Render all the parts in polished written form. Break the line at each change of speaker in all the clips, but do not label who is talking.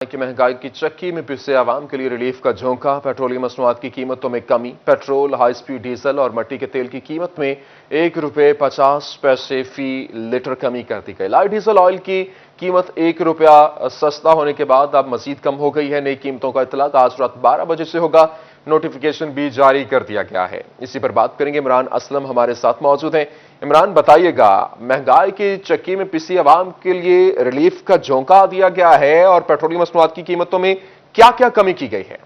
कि महंगाई की चक्की में पिसे आवाम के लिए रिलीफ का झोंका। पेट्रोलियम मसनूआत की कीमतों में कमी। पेट्रोल, हाई स्पीड डीजल और मट्टी के तेल की कीमत में ₹1.50 फी लीटर कमी कर दी गई। लाइट डीजल ऑयल की कीमत ₹1 सस्ता होने के बाद अब मजीद कम हो गई है। नई कीमतों का इतलाक आज रात 12 बजे से होगा। नोटिफिकेशन भी जारी कर दिया गया है। इसी पर बात करेंगे। इमरान असलम हमारे साथ मौजूद हैं। इमरान, बताइएगा, महंगाई की चक्की में पिसी आवाम के लिए रिलीफ का झोंका दिया गया है और पेट्रोलियम मसनूआत की कीमतों में क्या क्या कमी की गई है?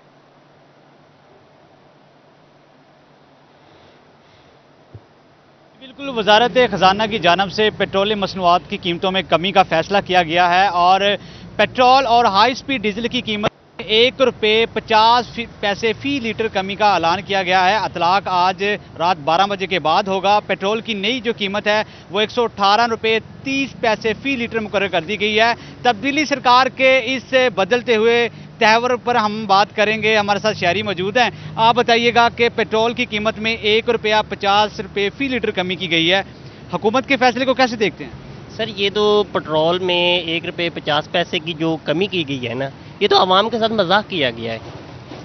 बिल्कुल, वजारत खजाना की जानब से पेट्रोलियम मसनूआत की कीमतों में कमी का फैसला किया गया है और पेट्रोल और हाई स्पीड डीजल की कीमत ₹1.50 फी लीटर कमी का ऐलान किया गया है। इतलाक आज रात 12 बजे के बाद होगा। पेट्रोल की नई जो कीमत है वो ₹118.30 फी लीटर मुकर्रर कर दी गई है। तब्दीली सरकार के इस बदलते हुए तहवर पर हम बात करेंगे। हमारे साथ शहरी मौजूद हैं। आप बताइएगा कि पेट्रोल की कीमत में ₹1.50 फी लीटर कमी की गई है, हुकूमत के फैसले को कैसे देखते हैं?
सर, ये तो पेट्रोल में ₹1.50 की जो कमी की गई है ना, ये तो आवाम के साथ मजाक किया गया है।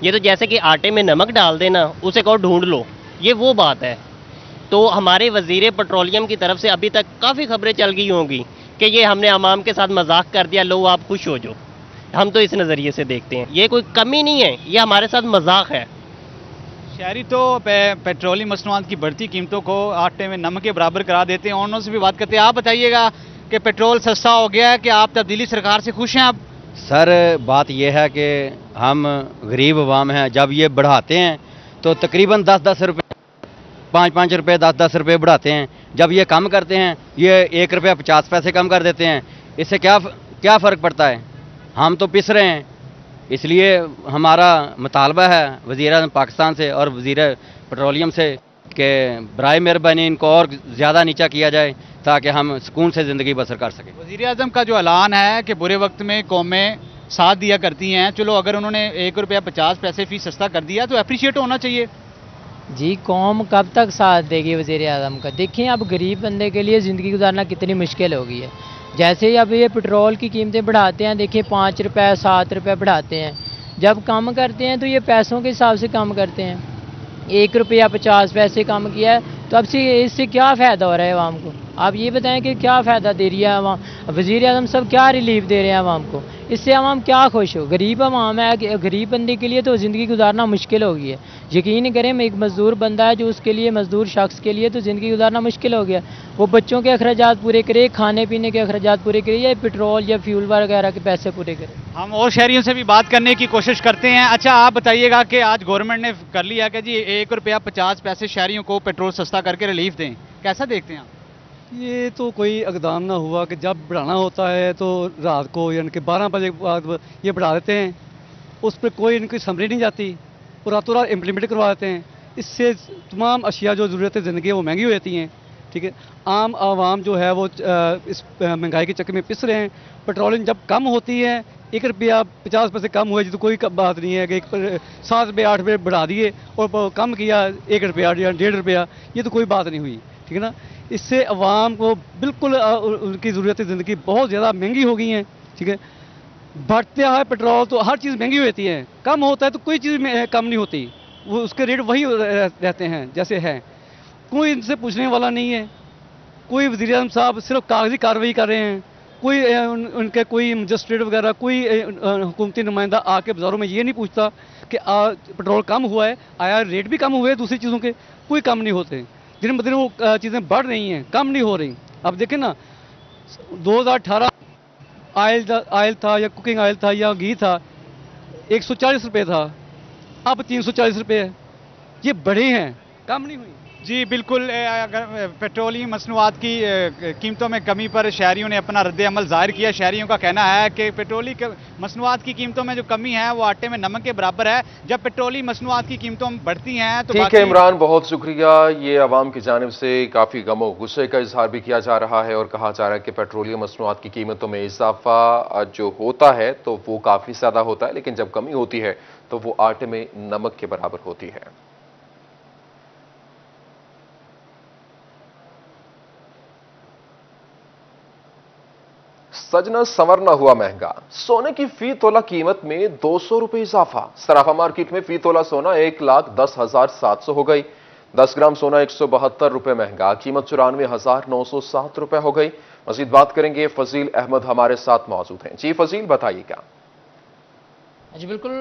ये तो जैसे कि आटे में नमक डाल देना, उसे कहो ढूंढ लो, ये वो बात है। तो हमारे वजीर पेट्रोलियम की तरफ से अभी तक काफ़ी खबरें चल गई होंगी कि ये हमने आवाम के साथ मजाक कर दिया, लो आप खुश हो जाओ। हम तो इस नज़रिए से देखते हैं, ये कोई कमी नहीं है, ये हमारे साथ मजाक है।
शहरी तो पेट्रोलियम मसनूआत की बढ़ती कीमतों को आटे में नमक के बराबर करा देते हैं। उन्होंने से भी बात करते हैं। आप बताइएगा कि पेट्रोल सस्ता हो गया है कि आप तब्दीली सरकार से खुश हैं? आप
सर, बात यह है कि हम गरीब अवाम हैं। जब ये बढ़ाते हैं तो तकरीबन 10-10 रुपये, 5-5 रुपये, 10-10 रुपये बढ़ाते हैं। जब ये कम करते हैं, ये ₹1.50 कम कर देते हैं। इससे क्या क्या फ़र्क पड़ता है? हम तो पिस रहे हैं। इसलिए हमारा मुतालबा है वज़ीर-ए-आज़म पाकिस्तान से और वज़ीर पेट्रोलियम से कि बराए मेहरबानी इनको और ज़्यादा नीचा किया जाए ताकि हम सुकून से ज़िंदगी बसर कर सकें।
वज़ीर आज़म का जो ऐलान है कि बुरे वक्त में कौमें साथ दिया करती हैं, चलो अगर उन्होंने ₹1.50 फी सस्ता कर दिया तो अप्रिशिएट होना चाहिए।
जी, कौम कब तक साथ देगी वज़ीर आज़म का? देखिए, अब गरीब बंदे के लिए ज़िंदगी गुजारना कितनी मुश्किल हो गई है। जैसे ही अब ये पेट्रोल की कीमतें बढ़ाते हैं, देखिए ₹5 ₹7 बढ़ाते हैं। जब कम करते हैं तो ये पैसों के हिसाब से कम करते हैं। ₹1.50 कम किया है तो अब से इससे क्या फ़ायदा हो रहा है आवाम को? आप ये बताएं कि क्या फ़ायदा दे रही है आवाम? वज़ीर आज़म सब क्या रिलीफ दे रहे हैं आवाम को? इससे आवाम क्या खुश हो? गरीब आवाम है, गरीब बंदे के लिए तो ज़िंदगी गुजारना मुश्किल हो गई है। यकीन करें, मैं एक मज़दूर बंदा है जो उसके लिए, मज़दूर शख्स के लिए तो ज़िंदगी गुजारना मुश्किल हो गया। वो बच्चों के अखराजात पूरे करे, खाने पीने के अखराजात पूरे करे, या पेट्रोल या फ्यूल वगैरह के पैसे पूरे करे।
हम और शहरियों से भी बात करने की कोशिश करते हैं। अच्छा, आप बताइएगा कि आज गवर्नमेंट ने कर लिया कि जी ₹1.50 शहरियों को पेट्रोल सस्ता करके रिलीफ दें, कैसा देखते हैं आप?
ये तो कोई इक़दाम ना हुआ कि जब बढ़ाना होता है तो रात को यानी कि 12 बजे के बाद ये बढ़ा देते हैं। उस पर कोई इनकी समझ नहीं जाती और रातों रात इम्प्लीमेंट करवा देते हैं। इससे तमाम अशिया जो ज़रूरत ज़िंदगी है वो महंगी हो जाती हैं। ठीक है, आम आवाम जो है वो इस महंगाई के चक्कर में पिस रहे हैं। पेट्रोलियम जब कम होती है, ₹1.50 कम हुए तो कोई बात नहीं है कि 7 रुपये 8 रुपये बढ़ा दिए और कम किया ₹1 या ₹1.5, ये तो कोई बात नहीं हुई। ठीक है ना, इससे अवाम को बिल्कुल उनकी ज़रूरत ज़िंदगी बहुत ज़्यादा महंगी हो गई हैं। ठीक है, बढ़ता है पेट्रोल तो हर चीज़ महंगी हो जाती है, कम होता है तो कोई चीज़ में कम नहीं होती, वो उसके रेट वही रहते हैं जैसे हैं। कोई इनसे पूछने वाला नहीं है। कोई वज़ीर आज़म साहब सिर्फ कागजी कार्रवाई कर रहे हैं। कोई उनके कोई मजिस्ट्रेट वगैरह, कोई हुकूमती नुमाइंदा आके बाज़ारों में ये नहीं पूछता कि पेट्रोल कम हुआ है, आया रेट भी कम हुए दूसरी चीज़ों के, कोई कम नहीं होते। दिन ब दिन वो चीज़ें बढ़ रही हैं, कम नहीं हो रही। अब देखें ना, 2018 आयल था या कुकिंग ऑयल था या घी था, ₹140 था, अब ₹340 है। ये बढ़े हैं, कम नहीं हुई।
जी बिल्कुल। अगर पेट्रोलियम मसनूआत की कीमतों में कमी पर शहरियों ने अपना रद्द अमल ज़ाहिर किया। शहरियों का कहना है कि पेट्रोलियम मसनूआत की कीमतों में जो कमी है वो आटे में नमक के बराबर है। जब पेट्रोलियम मसनूआत की कीमतों बढ़ती हैं तो
ठीक है इमरान, बहुत शुक्रिया। ये आवाम की जानिब से काफ़ी गमो गुस्से का इजहार भी किया जा रहा है और कहा जा रहा है कि पेट्रोलियम मसनूआत की कीमतों में इजाफा जो होता है तो वो काफ़ी ज़्यादा होता है, लेकिन जब कमी होती है तो वो आटे में नमक के बराबर होती है। सजना संवरना हुआ महंगा। सोने की फी तोला कीमत में 200 रुपए इजाफा। सराफा मार्केट में फी तोला सोना 1,10,700 हो गई। 10 ग्राम सोना 172 रुपए महंगा, कीमत 94,907 रुपए हो गई। मजीद बात करेंगे, फजील अहमद हमारे साथ मौजूद हैं। जी फजील, बताइएगा।
जी बिल्कुल,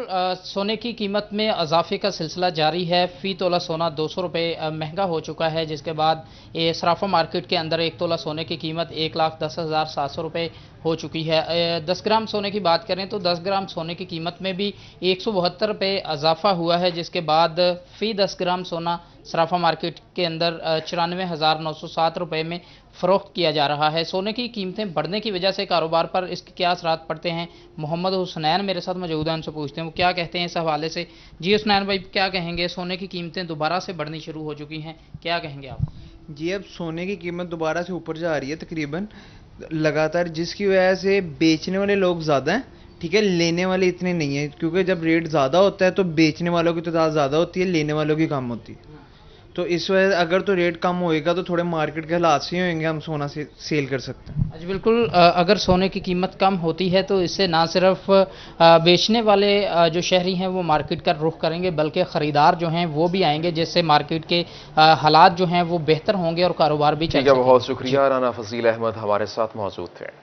सोने की कीमत में इजाफे का सिलसिला जारी है। फ़ी तोला सोना 200 रुपये महंगा हो चुका है, जिसके बाद ये सराफा मार्केट के अंदर एक तोला सोने की कीमत 1,10,700 रुपये हो चुकी है। 10 ग्राम सोने की बात करें तो 10 ग्राम सोने की कीमत में भी 172 रुपये इजाफा हुआ है, जिसके बाद फ़ी 10 ग्राम सोना सराफा मार्केट के अंदर 94,907 रुपये में फ़रोख्त किया जा रहा है। सोने की कीमतें बढ़ने की वजह से कारोबार पर इसके क्या असरात पड़ते हैं, मोहम्मद हुसनैन मेरे साथ मौजूद हैं, उनसे पूछते हैं वो क्या कहते हैं इस हवाले से। जी हुसनैन भाई, क्या कहेंगे? सोने की कीमतें दोबारा से बढ़नी शुरू हो चुकी हैं, क्या कहेंगे आप?
जी, अब सोने की कीमत दोबारा से ऊपर जा रही है तकरीबन लगातार, जिसकी वजह से बेचने वाले लोग ज़्यादा हैं, ठीक है, लेने वाले इतने नहीं हैं, क्योंकि जब रेट ज़्यादा होता है तो बेचने वालों की तादाद ज़्यादा होती है, लेने वालों की कम होती है। तो इस वजह अगर तो रेट कम होएगा तो थोड़े मार्केट के हालात से होंगे, हम सोना से सेल कर सकते हैं।
जी बिल्कुल, अगर सोने की कीमत कम होती है तो इससे ना सिर्फ बेचने वाले जो शहरी हैं वो मार्केट का रुख करेंगे, बल्कि ख़रीदार जो हैं वो भी आएंगे, जिससे मार्केट के हालात जो हैं वो बेहतर होंगे और कारोबार भी चलेगा।
बहुत शुक्रिया, राना फजील अहमद हमारे साथ मौजूद थे।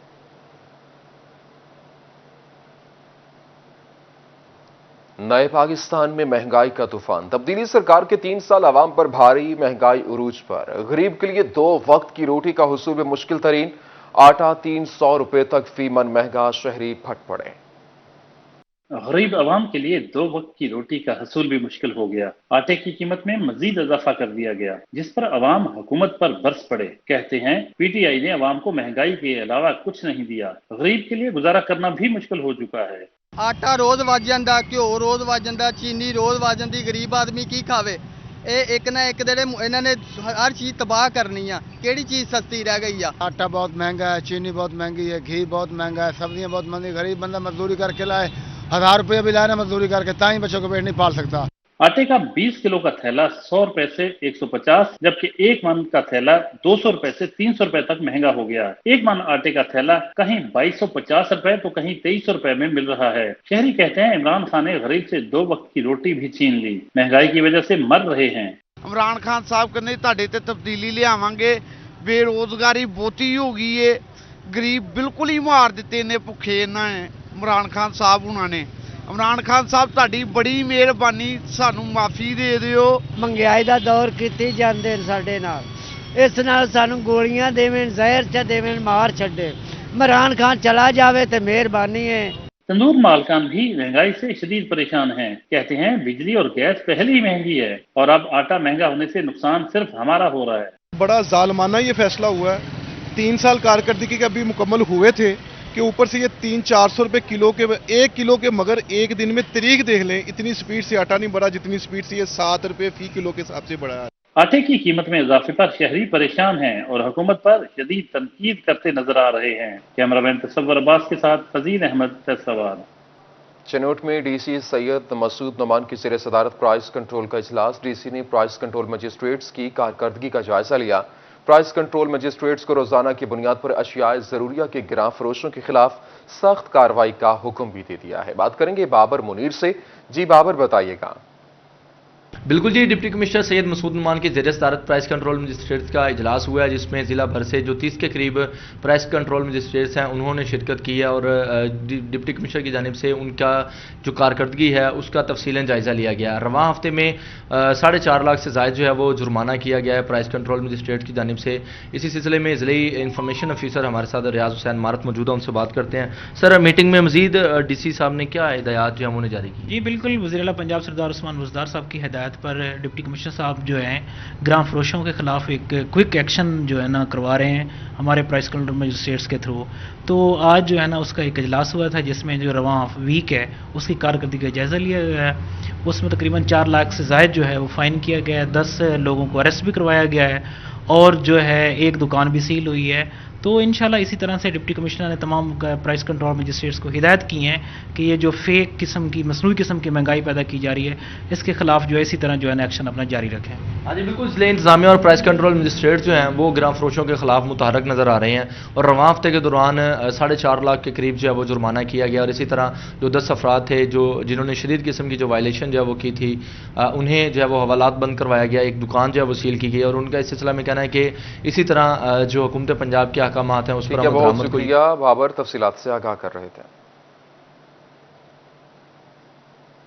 नए पाकिस्तान में महंगाई का तूफान। तब्दीली सरकार के 3 साल अवाम पर भारी, महंगाई उरूज पर। गरीब के लिए 2 वक्त की रोटी का हुसूल में मुश्किल तरीन। आटा 300 रुपए तक फी मन महंगा, शहरी फट पड़े।
गरीब आवाम के लिए 2 वक्त की रोटी का हसूल भी मुश्किल हो गया। आटे की कीमत में मजीद इजाफा कर दिया गया, जिस पर अवाम हुकूमत पर बरस पड़े। कहते हैं पीटीआई ने अवाम को महंगाई के अलावा कुछ नहीं दिया। गरीब के लिए गुजारा करना भी मुश्किल हो चुका है।
आटा रोज वज जाता, घ्यो रोज वज जाता, चीनी रोज वज जाती। गरीब आदमी की खावे? एक ना एक इन्होंने हर चीज तबाह करनी है। केड़ी चीज सस्ती रह गई है?
आटा बहुत महंगा है, चीनी बहुत महंगी है, घी बहुत महंगा है, सब्जियां बहुत महंगी। गरीब बंदा मजदूरी करके लाए, 1000 रुपये भी लाए ना मजदूरी करके, ताई बच्चों को पेट नहीं पाल सकता।
आटे का 20 किलो का थैला 100 रुपए से 150, जबकि 1 मन का थैला 200 रुपए से 300 रुपए तक महंगा हो गया। 1 मन आटे का थैला कहीं 2250 रुपए तो कहीं 2300 रुपए में मिल रहा है। शहरी कहते हैं इमरान खान ने गरीब से 2 वक्त की रोटी भी छीन ली। महंगाई की वजह से मर रहे हैं।
इमरान खान साहब कहते ਤੁਹਾਡੇ ਤੇ ਤਬਦੀਲੀ ਲਿਆਵਾਂਗੇ, बेरोजगारी ਬਹੁਤੀ हो गई है, गरीब बिल्कुल ही मार ਦਿੱਤੇ ਨੇ ਭੁੱਖੇ ਇਹਨਾਂ ਨੇ इमरान खान साहब हुणां ने। इमरान खान साहब ਤੁਹਾਡੀ ਬੜੀ ਮਿਹਰਬਾਨੀ, ਸਾਨੂੰ ਮਾਫੀ ਦੇ ਦਿਓ।
महंगाई ਦਾ ਦੌਰ ਕੀਤੀ ਜਾਂਦੇ ਨੇ ਸਾਡੇ ਨਾਲ, ਇਸ ਨਾਲ ਸਾਨੂੰ ਗੋਲੀਆਂ ਦੇਵਣ, ਜ਼ਹਿਰ ਚ ਦੇਵਣ, ਮਾਰ ਛੱਡੇ। इमरान खान चला जावे तो मेहरबानी है।
तंदूर मालकान भी महंगाई से शदीद परेशान हैं। कहते हैं बिजली और गैस पहले ही महंगी है और अब आटा महंगा होने से नुकसान सिर्फ हमारा हो रहा है।
बड़ा जालमाना ये फैसला हुआ है। 3 साल कारकर्दगी के अभी मुकम्मल हुए थे कि ऊपर से ये 300-400 रुपए किलो के, 1 किलो के, मगर एक दिन में तारीख देख लें, इतनी स्पीड से आटा नहीं बढ़ा जितनी स्पीड से ये 7 रुपए फी किलो के हिसाब से बढ़ा है।
आटे की कीमत में इजाफे पर शहरी परेशान हैं और हुकूमत पर शदीद तनकीद करते नजर आ रहे हैं। कैमरामैन तसव्वुर अब्बास के साथ फजील अहमद, फैसलाबाद।
चनोट में डीसी सैयद मसूद नोमान की ज़ेर सदारत प्राइस कंट्रोल का इजलास। डीसी ने प्राइस कंट्रोल मजिस्ट्रेट्स की कारकर्दगी का जायजा लिया। प्राइस कंट्रोल मजिस्ट्रेट्स को रोजाना की बुनियाद पर अशियाए जरूरिया के गिरां फरोशों के खिलाफ सख्त कार्रवाई का हुक्म भी दे दिया है। बात करेंगे बाबर मुनीर से। जी बाबर, बताइएगा।
बिल्कुल जी, डिप्टी कमिश्नर सैयद मसूद नुमान की ज़ेर सदारत प्राइस कंट्रोल मजिस्ट्रेट्स का इजलास हुआ है, जिसमें ज़िला भर से जो 30 के करीब प्राइस कंट्रोल मजिस्ट्रेट्स हैं उन्होंने शिरकत की है और डिप्टी कमिश्नर की जानिब से उनका जो कारकर्दगी है उसका तफसीलन जायज़ा लिया गया। रवां हफ्ते में 4.5 लाख से ज़ायद जो है वो जुर्माना किया गया है प्राइस कंट्रोल मजिस्ट्रेट की जानिब से। इसी सिलसिले में ज़िले इंफॉर्मेशन ऑफिसर हमारे साथ रियाज हुसैन मारत मौजूद है, उनसे बात करते हैं। सर, मीटिंग में मजीद DC साहब ने क्या हिदायत जो है उन्होंने जारी की?
जी बिल्कुल, वज़ीर आला पंजाब सरदार उस्मान बुज़दार साहब की हिदायत पर डिप्टी कमिश्नर साहब जो हैं ग्राम फरोशों के खिलाफ एक क्विक एक्शन जो है ना करवा रहे हैं हमारे प्राइस कंट्रोल मजिस्ट्रेट्स के थ्रू। तो आज जो है ना उसका एक इजलास हुआ था, जिसमें जो रवां वीक है उसकी कारकर्दगी का जायज़ा लिया गया है। उसमें तकरीबन 4 लाख से ज़ायद जो है वो फ़ाइन किया गया है, 10 लोगों को अरेस्ट भी करवाया गया है और जो है एक दुकान भी सील हुई है। तो इंशाल्लाह इसी तरह से डिप्टी कमिश्नर ने तमाम प्राइस कंट्रोल मजिस्ट्रेट्स को हिदायत की हैं कि ये जो फेक किस्म की मसनूई किस्म की महंगाई पैदा की जा रही है, इसके खिलाफ जो है इसी तरह जो है एक्शन अपना जारी रखें।
हाँ जी बिल्कुल, इसलिए इंतजामिया और प्राइस कंट्रोल मजिस्ट्रेट जो हैं वो ग्राम फरोशों के खिलाफ मुतहरक नज़र आ रहे हैं और रवां हफ्ते के दौरान 4.5 लाख के करीब जो है वो जुर्माना किया गया और इसी तरह जो 10 अफराद थे जिन्होंने शदीद किस्म की जो वायलेशन जो है वो की थी, उन्हें जो है वो हवालात बंद करवाया गया, एक दुकान जो है वो सील की गई और उनका इस सिलसिला में कहना है कि इसी तरह जो हुकूमत पंजाब के अहकामात हैं उस पर
बहुत शुक्रिया बाबर, तफसीलात से आगाह कर रहे थे।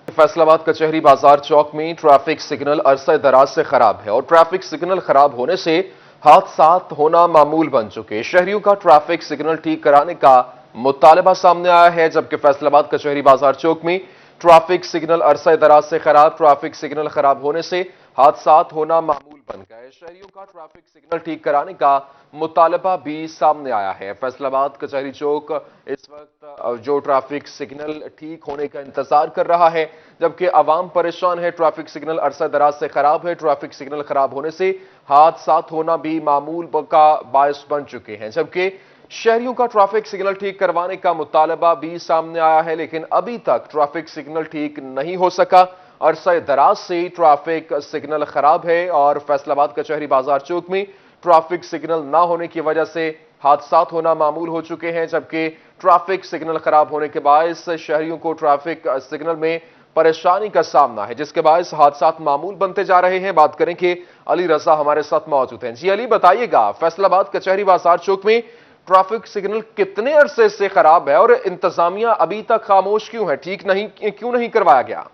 फैसलाबाद कचहरी बाजार चौक में ट्रैफिक सिग्नल अरसा दराज से खराब है और ट्रैफिक सिग्नल खराब होने से हादसात होना मामूल बन चुके। शहरियों का ट्रैफिक सिग्नल ठीक कराने का मुतालबा सामने आया है, जबकि फैसलाबाद कचहरी बाजार चौक में ट्रैफिक सिग्नल अरसा दराज से खराब, ट्रैफिक सिग्नल खराब होने से हादसात होना मामूल बन गए। शहरियों का ट्रैफिक सिग्नल ठीक कराने का मुतालबा भी सामने आया है। फैसलाबाद कचहरी चौक इस वक्त जो ट्रैफिक सिग्नल ठीक होने का इंतजार कर रहा है, जबकि आवाम परेशान है। ट्रैफिक सिग्नल अरसा दराज से खराब है, ट्रैफिक सिग्नल खराब होने से हादसात होना भी मामूल का बायस बन चुके हैं, जबकि शहरियों का ट्रैफिक सिग्नल ठीक करवाने का मुतालबा भी सामने आया है, लेकिन अभी तक ट्रैफिक सिग्नल ठीक नहीं हो सका। अरसा दराज से ट्रैफिक सिग्नल खराब है और फैसलाबाद कचहरी बाजार चौक में ट्रैफिक सिग्नल ना होने की वजह से हादसात होना मामूल हो चुके हैं, जबकि ट्रैफिक सिग्नल खराब होने के बायस शहरियों को ट्रैफिक सिग्नल में परेशानी का सामना है, जिसके बायस हादसात मामूल बनते जा रहे हैं। बात करेंगे अली रजा हमारे साथ मौजूद हैं। जी अली, बताइएगा फैसलाबाद कचहरी बाजार चौक में ट्रैफिक सिग्नल कितने अरसे से खराब है और इंतजामिया अभी तक खामोश क्यों है, क्यों नहीं करवाया गया?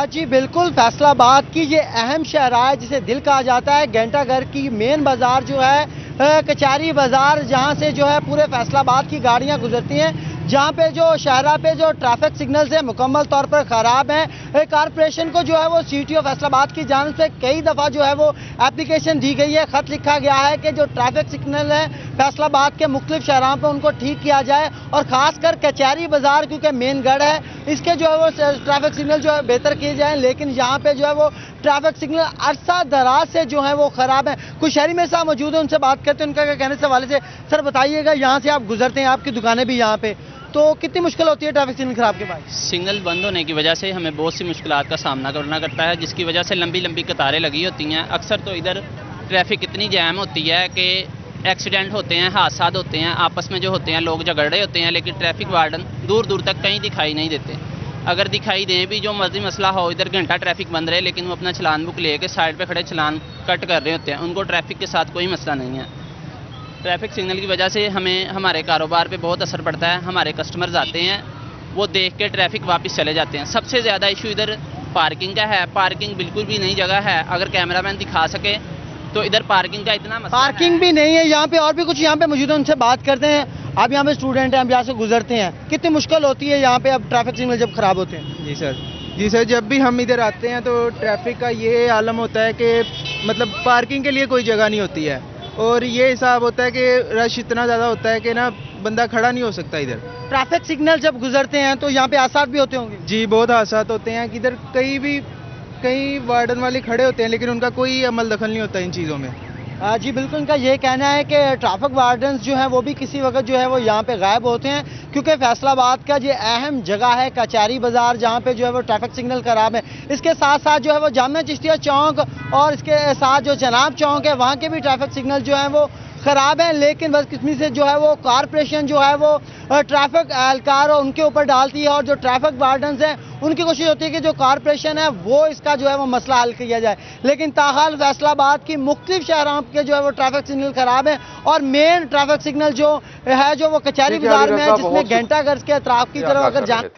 जी बिल्कुल, फैसलाबाद की ये अहम शहराह जिसे दिल कहा जाता है, घंटाघर की मेन बाजार जो है कचहरी बाजार, जहां से जो है पूरे फैसलाबाद की गाड़ियां गुजरती हैं, जहां पे जो शहरा पे जो ट्रैफिक सिग्नल्स है मुकम्मल तौर पर ख़राब हैं। कारपोरेशन को जो है वो सीटीओ फैसलाबाद की जानिब से कई दफ़ा जो है वो एप्लीकेशन दी गई है, ख़त लिखा गया है कि जो ट्रैफिक सिग्नल है फैसलाबाद के मुख्तलिफ शहरों पे उनको ठीक किया जाए और ख़ासकर कचहरी बाजार क्योंकि मेन गढ़ है, इसके जो है वो ट्रैफिक सिग्नल जो है बेहतर किए जाएँ। लेकिन यहाँ पे जो है वो ट्रैफिक सिग्नल अरसा दराज से जो है वो ख़राब है। कुछ शहरी मेरे साथ मौजूद है, उनसे बात करते हैं। उनका क्या कहने से हवाले से सर बताइएगा, यहाँ से आप गुजरते हैं, आपकी दुकानें भी यहाँ पे, तो कितनी मुश्किल होती है ट्रैफिक सिग्नल खराब के बाद?
सिग्नल बंद होने की वजह से हमें बहुत सी मुश्किलात का सामना करना करता है, जिसकी वजह से लंबी लंबी कतारें लगी होती हैं। अक्सर तो इधर ट्रैफिक इतनी जैम होती है कि एक्सीडेंट होते हैं, हादसा होते हैं, आपस में जो होते हैं लोग झगड़ रहे होते हैं, लेकिन ट्रैफिक वार्डन दूर दूर तक कहीं दिखाई नहीं देते। अगर दिखाई दें भी, जो मर्जी मसला हो, इधर घंटा ट्रैफिक बंद रहे लेकिन वो अपना चलान बुक लेके साइड पे खड़े चलान कट कर रहे होते हैं, उनको ट्रैफिक के साथ कोई मसला नहीं है। ट्रैफिक सिग्नल की वजह से हमें हमारे कारोबार पे बहुत असर पड़ता है। हमारे कस्टमर्स आते हैं, वो देख के ट्रैफिक वापस चले जाते हैं। सबसे ज़्यादा इशू इधर पार्किंग का है, पार्किंग बिल्कुल भी नहीं जगह है। अगर कैमरामैन दिखा सके तो इधर पार्किंग का इतना मसला
पार्किंग भी नहीं है यहाँ पे। और भी कुछ यहाँ पे मौजूद है, उनसे बात करते हैं। आप यहाँ पे स्टूडेंट हैं, आप यहाँ से गुजरते हैं, कितनी मुश्किल होती है यहाँ पे अब ट्रैफिक सिग्नल जब खराब होते हैं?
जी सर, जब भी हम इधर आते हैं तो ट्रैफिक का ये आलम होता है कि मतलब पार्किंग के लिए कोई जगह नहीं होती है और ये हिसाब होता है कि रश इतना ज़्यादा होता है कि ना बंदा खड़ा नहीं हो सकता इधर।
ट्रैफिक सिग्नल जब गुजरते हैं तो यहाँ पे हादसा भी होते होंगे?
जी बहुत हादसा होते हैं कि इधर कई वार्डन वाले खड़े होते हैं लेकिन उनका कोई अमल दखल नहीं होता इन चीज़ों में।
जी बिल्कुल, इनका ये कहना है कि ट्रैफिक वार्डन्स जो हैं वो भी किसी वक्त जो है वो यहाँ पे गायब होते हैं, क्योंकि फैसलाबाद का ये अहम जगह है कचहरी बाजार, जहाँ पे जो है वो ट्रैफिक सिग्नल खराब है। इसके साथ साथ जो है वो जामिया चिश्तिया चौक और इसके साथ जो जनाब चौक है, वहाँ के भी ट्रैफिक सिग्नल जो हैं वो ख़राब है। लेकिन बदकिस्मती से जो है वो कारपोरेशन जो है वो ट्रैफिक एहलकार उनके ऊपर डालती है और जो ट्रैफिक वार्डन्स हैं उनकी कोशिश होती है कि जो कारपोरेशन है वो इसका जो है वो मसला हल किया जाए। लेकिन ताहाल फैसलाबाद की मुख्तलिफ शहरों के जो है वो ट्रैफिक सिग्नल खराब है और मेन ट्रैफिक सिग्नल जो है जो वो कचहरी बाजार में है, जिसमें घंटाघर के अतराफ की तरफ अगर जान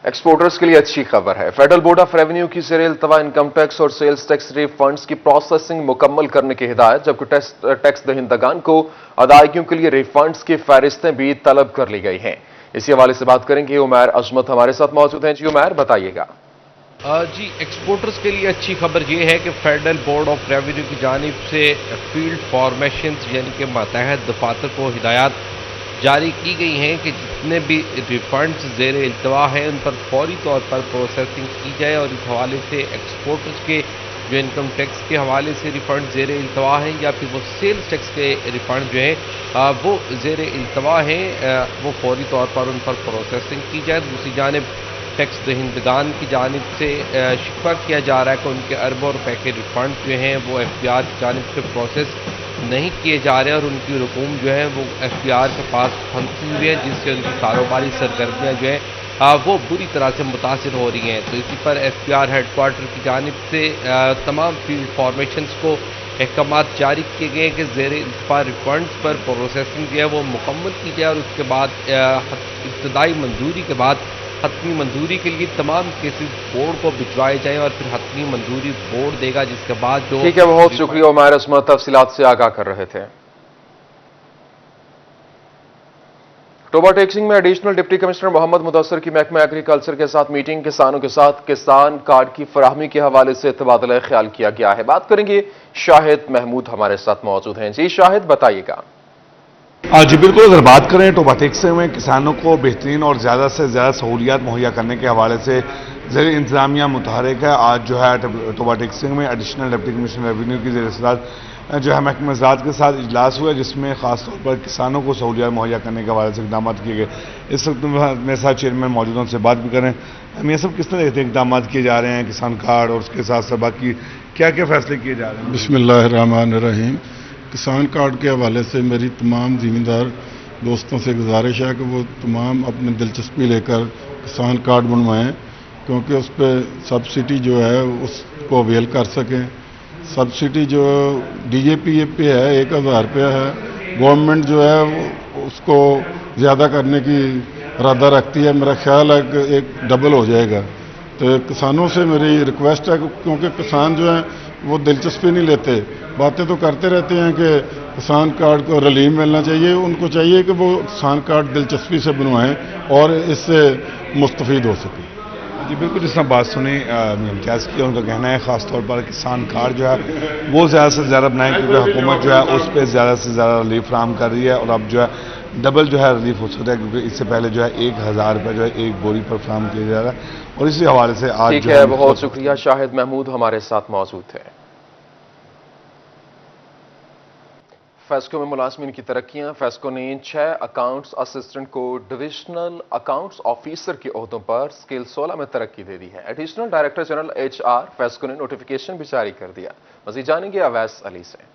एक्सपोर्टर्स के लिए अच्छी खबर है। फेडरल बोर्ड ऑफ रेवेन्यू की ज़ेर इल्तवा इनकम टैक्स और सेल्स टैक्स रिफंड्स की प्रोसेसिंग मुकम्मल करने की हिदायत, जबकि टैक्स दहिंदगान को अदायगियों के लिए रिफंड्स की फहरिस्तें भी तलब कर ली गई हैं। इसी हवाले से बात करेंगे। उमैर अजमत हमारे साथ मौजूद हैं। जी उमैर, बताइएगा।
जी, एक्सपोर्टर्स के लिए अच्छी खबर यह है कि फेडरल बोर्ड ऑफ रेवेन्यू की जानिब से फील्ड फॉर्मेशन यानी कि मातहत दफातर को हिदायत जारी की गई हैं कि जितने भी रिफंड्स ज़ेर इल्तवा हैं उन पर फौरी तौर पर प्रोसेसिंग की जाए और इस हवाले से एक्सपोर्टर्स के जो इनकम टैक्स के हवाले से रिफंड ज़ेर इल्तवा हैं या फिर वो सेल्स टैक्स के रिफंड जो है वो ज़ेर इल्तवा हैं वो फौरी तौर पर उन पर प्रोसेसिंग की जाए। दूसरी जानिब टैक्स दहिंदगान की जानिब से शिकवा किया जा रहा है कि उनके अरबों रुपए के रिफंड जो हैं वो FBR की जानिब से प्रोसेस नहीं किए जा रहे हैं और उनकी रकूम जो है वो FBR के पास फंसी हुई है, जिससे उनकी कारोबारी सरगर्मियाँ जो है वो बुरी तरह से मुतासिर हो रही हैं। तो इसी पर FBR हेडक्वार्टर की जानिब से तमाम फील्ड फॉर्मेशंस को अहकाम जारी किए गए कि ज़ेर इल्तफा रिफंड्स पर प्रोसेसिंग जो है वो मुकम्मल की जाए और उसके बाद इब्तदाई मंजूरी के बाद हतमी मंजूरी के लिए तमाम केसेस बोर्ड को भिजवाए जाएं और फिर हतमी मंजूरी बोर्ड देगा, जिसके बाद जो
ठीक है, बहुत शुक्रिया उमैर अस्मत तफसीलात से आगाह कर रहे थे। टोबा टैक्सिंग में additional deputy commissioner Mohammad Mudassar की महकमा एग्रीकल्चर के साथ मीटिंग, किसानों के साथ किसान कार्ड की फराहमी के हवाले से तबादला ख्याल किया गया है। बात करेंगे, शाहिद महमूद हमारे साथ मौजूद हैं। जी शाहिद, बताइएगा।
जी बिल्कुल, अगर बात करें टोबा टैक्सिंग में किसानों को बेहतरीन और ज़्यादा से ज़्यादा सहूलियात मुहैया करने के हवाले से ज़ेर इंतजामिया मुतहरिक है। आज जो है टोबा टैक्सिंग में एडिशनल डिप्टी कमिश्नर रेवेन्यू की ज़ेर सदारत जो है महकमा ज़राअत के साथ इजलास हुआ, जिसमें खासतौर पर किसानों को सहूलियात मुहैया करने के हवाले से इकदाम किए गए। इस वक्त मेरे साथ चेयरमैन मौजूद हैं, उनसे बात भी करें। हम ये सब किस तरह के इकदाम किए जा रहे हैं किसान कार्ड और उसके साथ साथ बाकी क्या क्या फैसले किए जा रहे हैं?
बिस्मिल्लाहिर्रहमानिर्रहीम। किसान कार्ड के हवाले से मेरी तमाम ज़िम्मेदार दोस्तों से गुजारिश है कि वो तमाम अपनी दिलचस्पी लेकर किसान कार्ड बनवाएं, क्योंकि उस पर सब्सिडी जो है उसको अवेल कर सकें। सब्सिडी जो DAP पे है 1000 रुपया है, गवर्नमेंट जो है उसको ज़्यादा करने की इरादा रखती है। मेरा ख्याल है कि एक डबल हो जाएगा। तो किसानों से मेरी रिक्वेस्ट है, क्योंकि किसान जो है वो दिलचस्पी नहीं लेते, बातें तो करते रहते हैं कि किसान कार्ड को रिलीफ मिलना चाहिए। उनको चाहिए कि वो किसान कार्ड दिलचस्पी से बनवाएं और इससे मुस्तफ़ीद हो सकें।
जी बिल्कुल, जिस तरह बात सुनी इम्तियाज़ की, उनका कहना है ख़ासतौर पर किसान कार्ड जो है वो ज़्यादा से ज़्यादा बनाएं, क्योंकि हुकूमत जो है उस पर ज़्यादा से ज़्यादा रिलीफ फराहम कर रही है और अब जो है डबल जो है रिलीफ हो सकता है, क्योंकि इससे पहले जो है 1000 रुपये जो है एक बोरी पर फराहम किया जा रहा है। और इसी हवाले से आज
ठीक है, बहुत शुक्रिया शाहिद महमूद हमारे साथ मौजूद थे। फेस्को में मुलाजमीन की तरक्कियां। फेस्को ने 6 अकाउंट्स असिस्टेंट को डिविजनल अकाउंट्स ऑफिसर के ओहदों पर स्केल 16 में तरक्की दे दी है। Additional director general HR FESCO ने नोटिफिकेशन भी जारी कर दिया। मज़ीद जानेंगे अवैस अली से।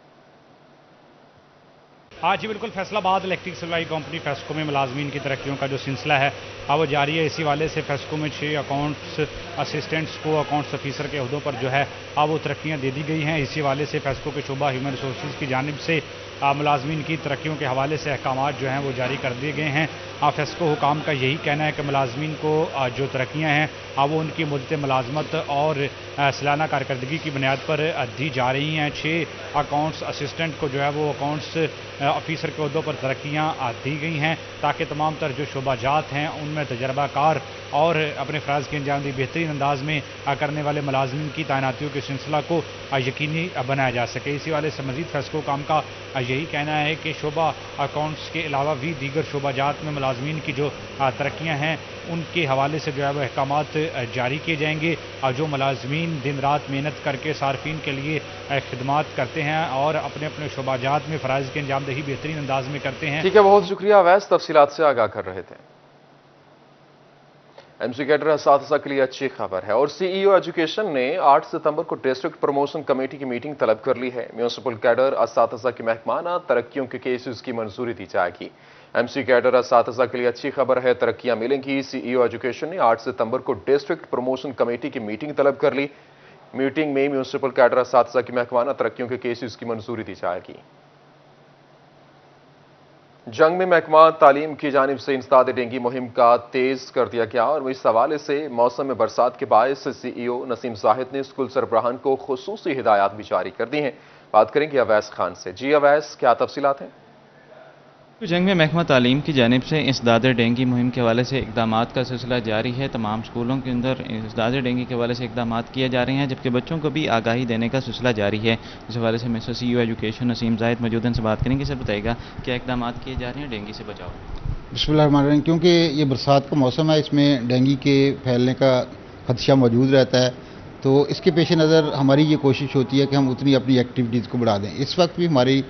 हाँ जी बिल्कुल, Faisalabad electric supply company FESCO में मुलाजमीन की तरक्कियों का जो सिलसिला है वो जारी है। इसी वाले से फेस्को में 6 अकाउंट्स असिस्टेंट्स को अकाउंट्स ऑफिसर के अहदों पर जो है वो तरक्कियाँ दे दी गई हैं। इसी वाले से फेस्को के शोबा ह्यूमन रिसोर्स की जानिब से मुलाजमीन की तरक्कियों के हवाले से अहकामात जो हैं वो जारी कर दिए गए हैं। फेस्को हुकाम का यही कहना है कि मुलाजमीन को जो तरक्कियाँ हैं वो उनकी मुद्दत मुलाजमत और सालाना कारकर्दगी की बुनियाद पर दी जा रही हैं। 6 अकाउंट्स असिस्टेंट को जो है वो अकाउंट्स ऑफिसर के अहदों पर तरक्कियाँ दी गई हैं, ताकि तमाम तर जो शोबाजात हैं उनमें तजर्बाकार और अपने फ़राज़ की अंजामदी बेहतरीन अंदाज में करने वाले मुलाजमीन की तैनातियों के सिलसिला को यकीनी बनाया जा सके। इसी वाले से मज़ीद फेस्को काम का यही कहना है कि शोबा अकाउंट्स के अलावा भी दीगर शोबाजात में मुलाजमीन की जो तरक्कियाँ हैं उनके हवाले से जो है वह अहकामात जारी किए जाएंगे। जो मुलाजमीन दिन रात मेहनत करके सार्फिन के लिए खिदमात करते हैं और अपने अपने शोबाजात में फ़राइज़ की अंजामदही बेहतरीन अंदाज में करते हैं।
ठीक है, बहुत शुक्रिया अवैस, तफसीलात से आगाह कर रहे थे। MC कैडर असातिज़ा के लिए अच्छी खबर है और CEO एजुकेशन ने 8 सितंबर को डिस्ट्रिक्ट प्रमोशन कमेटी की मीटिंग तलब कर ली है। म्यूनिसिपल कैडर असातिज़ा की महकमाना तरक्कियों के केसेस की मंजूरी दी जाएगी। MC कैडर असातिज़ा के लिए अच्छी खबर है, तरक्कियां मिलेंगी। CEO एजुकेशन ने 8 सितंबर को डिस्ट्रिक्ट प्रमोशन कमेटी की मीटिंग तलब कर ली। मीटिंग में म्यूनिसिपल कैडर असातिज़ा की महकमाना तरक्कियों के केसेस की मंजूरी दी जाएगी। जंग में महकमा तालीम की जानिब से इंसदाद डेंगू मुहिम का तेज कर दिया गया और इस हवाले से मौसम में बरसात के बायस CEO नसीम जाहिद ने स्कूल सरबराहान को खुसूसी हिदायत भी जारी कर दी हैं। बात करेंगे अवैस खान से। जी अवैस, क्या तफसीलात हैं?
जंग में महकमा तालीम की जानिब से इंसदाद डेंगू मुहिम के हवाले से इक़दामात का सिलसिला जारी है। तमाम स्कूलों के अंदर इंसदाद डेंगू के हवाले से इक़दामात किए जा रहे हैं, जबकि बच्चों को भी आगाही देने का सिलसिला जारी है। इस हवाले से mister CEO education Naseem Zahid मौजूद हैं, से बात करेंगे। सर बताइएगा क्या इक़दामात किए जा रहे हैं डेंगू से बचाव?
बिस्मिल्लाहिर्रहमानिर्रहीम। क्योंकि ये बरसात का मौसम है, इसमें डेंगू के फैलने का खदशा मौजूद रहता है, तो इसके पेश नज़र हमारी ये कोशिश होती है कि हम उतनी अपनी एक्टिविटीज़ को बढ़ा दें। इस वक्त भी हमारी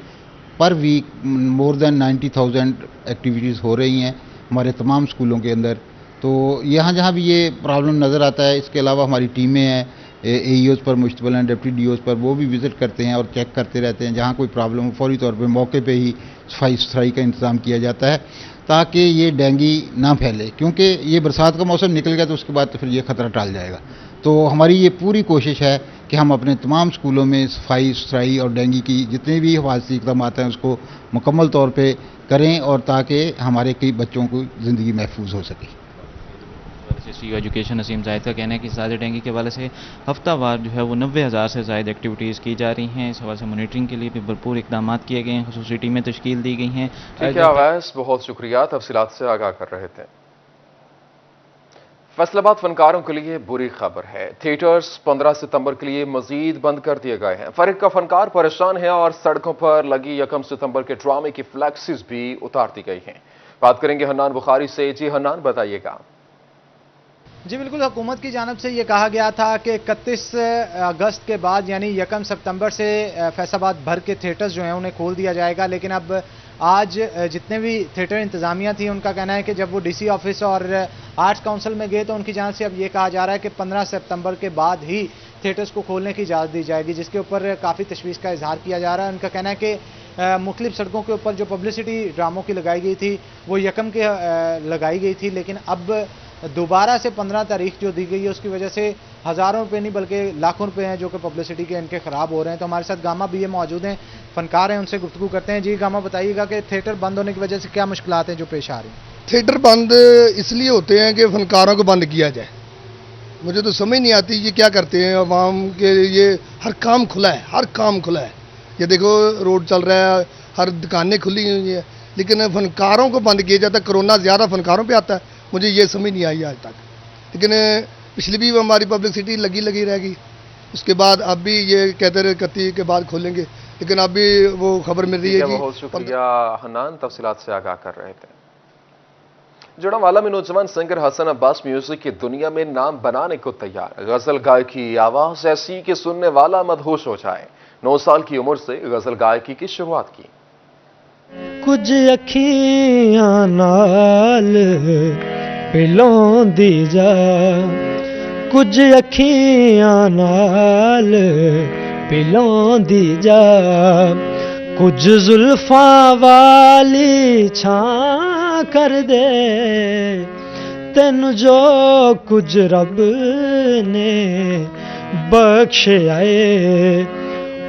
पर वीक मोर देन 90,000 एक्टिविटीज़ हो रही हैं हमारे तमाम स्कूलों के अंदर। तो यहाँ जहाँ भी ये प्रॉब्लम नज़र आता है, इसके अलावा हमारी टीमें हैं AEOs पर मुश्तमिल हैं, डिप्टी DOs पर, वो भी विज़िट करते हैं और चेक करते रहते हैं। जहाँ कोई प्रॉब्लम हो फौरी तौर पे मौके पे ही सफाई सुथराई का इंतज़ाम किया जाता है ताकि ये डेंगू ना फैले। क्योंकि ये बरसात का मौसम निकल गया तो उसके बाद तो फिर ये ख़तरा टल जाएगा। तो हमारी ये पूरी कोशिश है कि हम अपने तमाम स्कूलों में सफाई सुथराई और डेंगू की जितने भी हिफाजती इक़दाम हैं उसको मुकम्मल तौर पे करें और ताकि हमारे कई बच्चों को ज़िंदगी महफूज हो सके।
CEO एजुकेशन नसीम जाहिद का कहना है कि ज़्यादा डेंगू के हवाले से हफ्तावार जो है वो 90,000 से ज़ायद एक्टिविटीज़ की जा रही हैं। इस हवाले से मॉनिटरिंग के लिए भी भरपूर इकदाम किए गए हैं, खुसूसी टीमें तश्कील दी गई हैं।
ठीक है अवैस, बहुत शुक्रिया, तफसीलात से आगाह कर रहे थे। फैसलाबाद फनकारों के लिए बुरी खबर है। थिएटर्स 15 सितंबर के लिए मजीद बंद कर दिए गए हैं। फरीक का फनकार परेशान है और सड़कों पर लगी 1 सितंबर के ड्रामे की फ्लैक्सिस भी उतार दी गई हैं। बात करेंगे हन्नान बुखारी से। जी हन्नान, बताइएगा।
जी बिल्कुल, हुकूमत की जानिब से ये कहा गया था कि 31 अगस्त के बाद यानी 1 सितंबर से फैसलाबाद भर के थिएटर्स जो हैं उन्हें खोल दिया जाएगा। लेकिन अब आज जितने भी थिएटर इंतज़ामिया थी उनका कहना है कि जब वो DC ऑफिस और आर्ट्स काउंसिल में गए तो उनकी जानिब से अब ये कहा जा रहा है कि 15 सितंबर के बाद ही थिएटर्स को खोलने की इजाज़त दी जाएगी, जिसके ऊपर काफ़ी तशवीश का इजहार किया जा रहा है। उनका कहना है कि मुख्तलिफ सड़कों के ऊपर जो पब्लिसिटी ड्रामों की लगाई गई थी वो 1 के लगाई गई थी, लेकिन अब दोबारा से 15 तारीख जो दी गई है उसकी वजह से हज़ारों रुपए नहीं बल्कि लाखों रुपए हैं जो कि पब्लिसिटी के इनके ख़राब हो रहे हैं। तो हमारे साथ गामा BA मौजूद हैं, फनकार हैं, उनसे गुफ्तगू करते हैं। जी गामा, बताइएगा कि थिएटर बंद होने की वजह से क्या मुश्किलात हैं जो पेश आ रही हैं?
थिएटर बंद इसलिए होते हैं कि फनकारों को बंद किया जाए। मुझे तो समझ नहीं आती ये क्या करते हैं अवाम के लिए। हर काम खुला है, हर काम खुला है। ये देखो रोड चल रहा है, हर दुकानें खुली हुई हैं, लेकिन फनकारों को बंद किया जाता है। कोरोना ज़्यादा फनकारों पे आता है, मुझे ये समझ नहीं आई आज तक। लेकिन पिछली भी हमारी पब्लिसिटी लगी रहेगी। उसके बाद अब भी ये कहते रहे 31 के बाद खोलेंगे, लेकिन अब भी वो खबर मिल रही है कि
बहुत शुक्रिया हन्नान, तफसीलात से आगाह कर रहे थे। जड़ावाला में नौजवान सिंगर हसन अब्बास म्यूजिक की दुनिया में नाम बनाने को तैयार। गजल गायकी आवाज ऐसी कि सुनने वाला मदहोश हो जाए। 9 साल की उम्र से गजल गायकी की शुरुआत की।
कुछ अखियां नाल पिलाउंदी जा, कुछ अखियां नाल पिलाउंदी जा, कुछ जुल्फां वाली छां कर दे, तैनू जो कुछ रब ने बख्शिया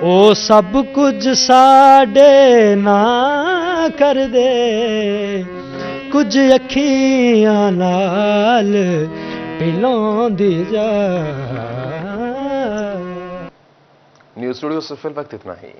ओ सब कुछ साडे ना कर दे, कुछ अखियां नाल पिलाउंदी जा।
न्यूज़ स्टूडियो से फिल वक्त इतना ही।